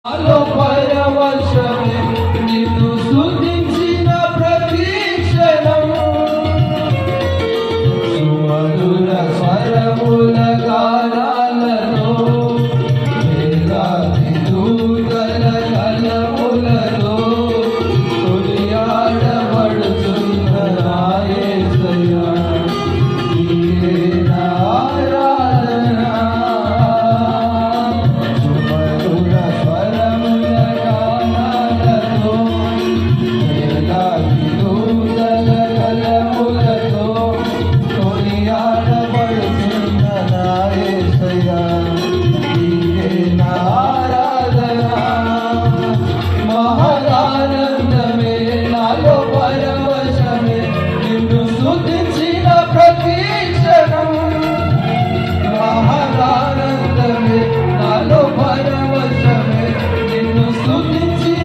నాలో పరవశమే నిన్ను స్తుతించిన ప్రతి క్షణం సుమధుర స్వరముల గానాలలో వేలాది దూతల గళములలో కొనియాడబడుతున్న నా యేసయ్యా నీవే నా ఆరాధన సుమధుర స్వరముల గానాలలో వేలాది దూతల గళములలో కొనియాడబడుతున్న నా యేసయ్యా నీవే నా ఆరాధన మహదానందమే నాలో పరవశమే నిన్ను స్తుతించిన ప్రతి క్షణం మహదానందమే నాలో పరవశమే నిన్ను స్తుతి